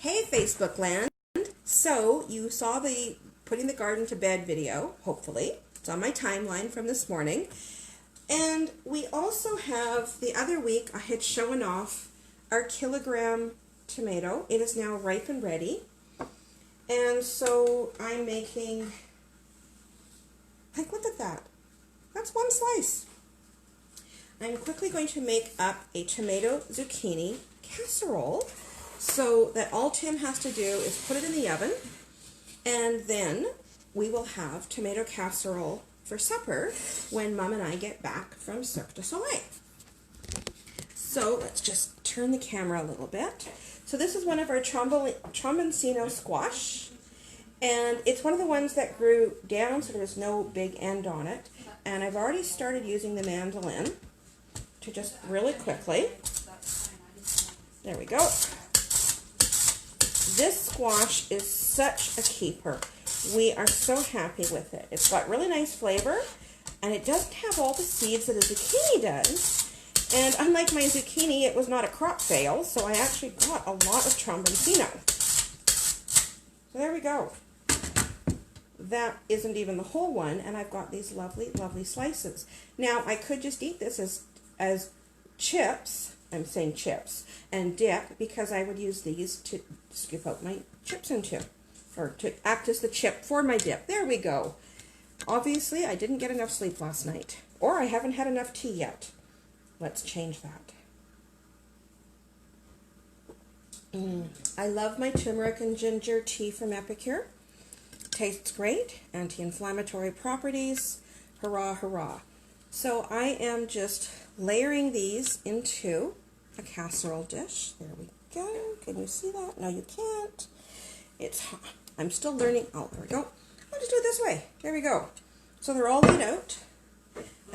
Hey Facebook land. So you saw the putting the garden to bed video, hopefully. It's on my timeline from this morning. And we also have, the other week I had shown off our kilogram tomato. It is now ripe and ready. And so I'm making, like, look at that. That's one slice. I'm quickly going to make up a tomato zucchini casserole so that all Tim has to do is put it in the oven, and then we will have tomato casserole for supper when Mom and I get back from Cirque du Soleil. So let's just turn the camera a little bit. So this is one of our Tromboncino squash, and it's one of the ones that grew down so there was no big end on it. And I've already started using the mandolin to just really quickly. There we go. This squash is such a keeper. We are so happy with it. It's got really nice flavor, and it doesn't have all the seeds that a zucchini does. And unlike my zucchini, it was not a crop fail, so I actually got a lot of Tromboncino. So there we go. That isn't even the whole one, and I've got these lovely, lovely slices. Now, I could just eat this as chips. I'm saying chips, and dip, because I would use these to scoop out my chips into, or to act as the chip for my dip. There we go. Obviously, I didn't get enough sleep last night, or I haven't had enough tea yet. Let's change that. I love my turmeric and ginger tea from Epicure. Tastes great, anti-inflammatory properties, hurrah, hurrah. So I am just layering these into a casserole dish. There we go. Can you see that? No, you can't. It's hot. I'm still learning. Oh, there we go. I'll just do it this way. There we go. So they're all laid out.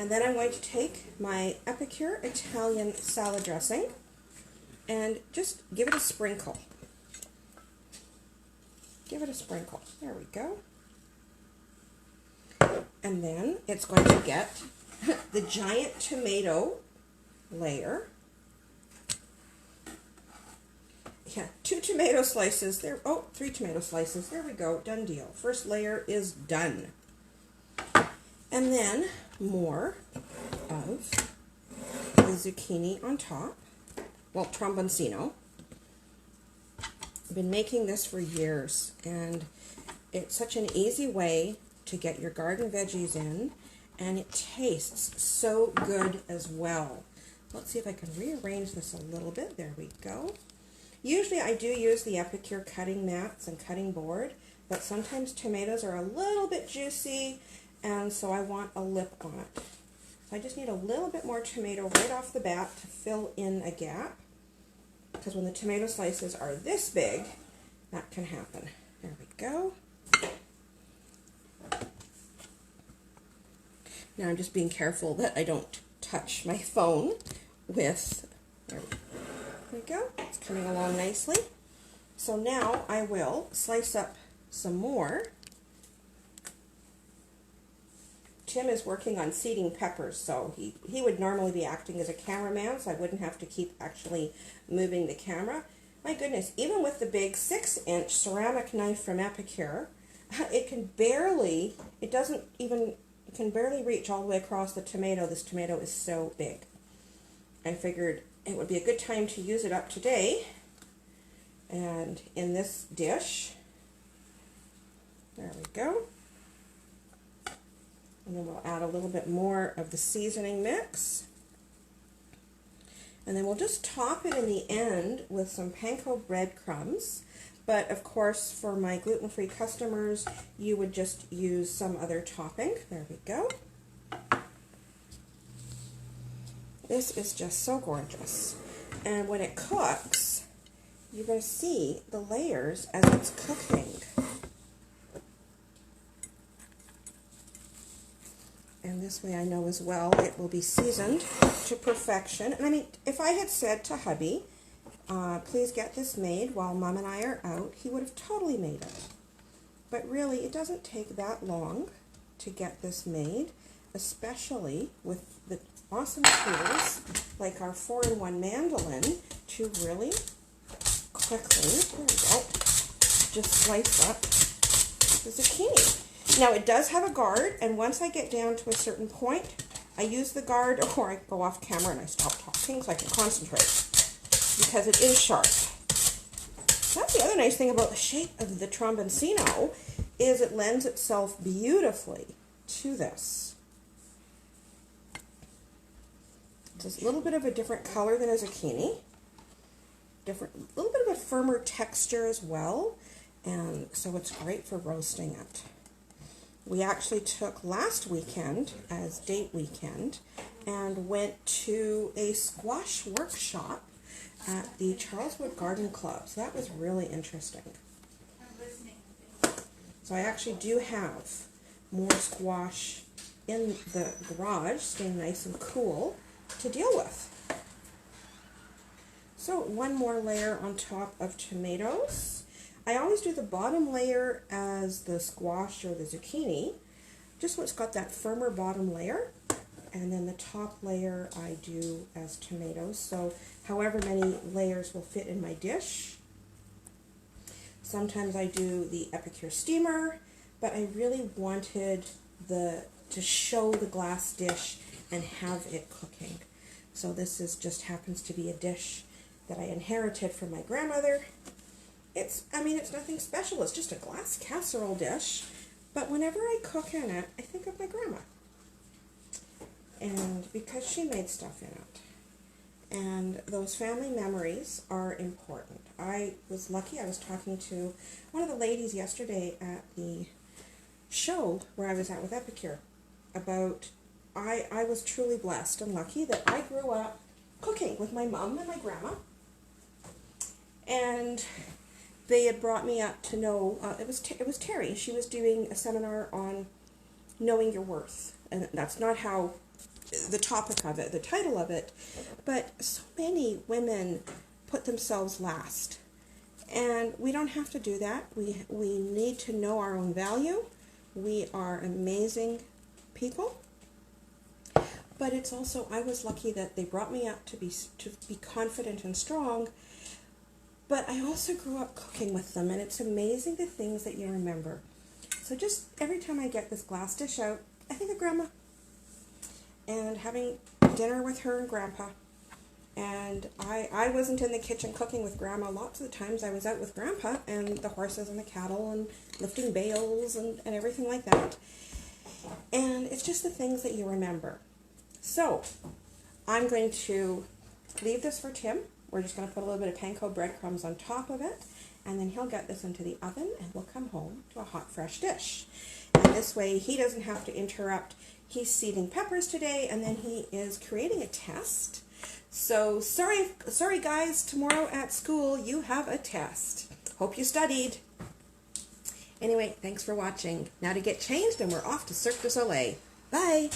And then I'm going to take my Epicure Italian salad dressing and just give it a sprinkle. Give it a sprinkle. There we go. And then it's going to get the giant tomato layer. Yeah, 2 tomato slices there. Oh, 3 tomato slices. There we go. Done deal. First layer is done. And then more of the zucchini on top. Well, Tromboncino. I've been making this for years, and it's such an easy way to get your garden veggies in, and it tastes so good as well. Let's see if I can rearrange this a little bit. There we go. Usually I do use the Epicure cutting mats and cutting board, but sometimes tomatoes are a little bit juicy, and so I want a lip on it. So I just need a little bit more tomato right off the bat to fill in a gap, because when the tomato slices are this big, that can happen. There we go. Now I'm just being careful that I don't touch my phone with, there we go, it's coming along nicely. So now I will slice up some more. Tim is working on seeding peppers, so he would normally be acting as a cameraman, so I wouldn't have to keep actually moving the camera. My goodness, even with the big 6-inch ceramic knife from Epicure, it can barely reach all the way across the tomato. This tomato is so big. I figured it would be a good time to use it up today. And in this dish, there we go. And then we'll add a little bit more of the seasoning mix. And then we'll just top it in the end with some panko breadcrumbs. But of course, for my gluten-free customers, you would just use some other topping. There we go. This is just so gorgeous. And when it cooks, you're going to see the layers as it's cooking. And this way I know as well it will be seasoned to perfection. And I mean, if I had said to hubby, please get this made while Mom and I are out, he would have totally made it. But really, it doesn't take that long to get this made, especially with the awesome tools like our 4-in-1 mandolin to really quickly, there we go, just slice up the zucchini. Now it does have a guard, and once I get down to a certain point, I use the guard, or I go off camera and I stop talking so I can concentrate, because it is sharp. That's the other nice thing about the shape of the Tromboncino, is it lends itself beautifully to this. It's a little bit of a different color than a zucchini. Little bit of a firmer texture as well, and so it's great for roasting it. We actually took last weekend as date weekend and went to a squash workshop at the Charleswood Garden Club. So that was really interesting. So I actually do have more squash in the garage, staying nice and cool to deal with. So one more layer on top of tomatoes. I always do the bottom layer as the squash or the zucchini, just so it's got that firmer bottom layer, and then the top layer I do as tomatoes. So however many layers will fit in my dish. Sometimes I do the Epicure steamer, but I really wanted to show the glass dish and have it cooking. So this just happens to be a dish that I inherited from my grandmother. It's nothing special. It's just a glass casserole dish. But whenever I cook in it, I think of my grandma. And because she made stuff in it. And those family memories are important. I was lucky. I was talking to one of the ladies yesterday at the show where I was at with Epicure about, I was truly blessed and lucky that I grew up cooking with my mom and my grandma. And they had brought me up to know, it was Terry. She was doing a seminar on knowing your worth. And that's not how the topic of it, the title of it, but so many women put themselves last. And we don't have to do that. We need to know our own value. We are amazing people. But it's also, I was lucky that they brought me up to be confident and strong. But I also grew up cooking with them, and it's amazing the things that you remember. So just every time I get this glass dish out, I think of Grandma. And having dinner with her and Grandpa. And I wasn't in the kitchen cooking with Grandma. Lots of the times I was out with Grandpa and the horses and the cattle and lifting bales and everything like that. And it's just the things that you remember. So I'm going to leave this for Tim. We're just going to put a little bit of panko breadcrumbs on top of it, and then he'll get this into the oven, and we'll come home to a hot, fresh dish. And this way, he doesn't have to interrupt. He's seeding peppers today, and then he is creating a test. So, sorry guys, tomorrow at school, you have a test. Hope you studied. Anyway, thanks for watching. Now to get changed, and we're off to Cirque du Soleil. Bye!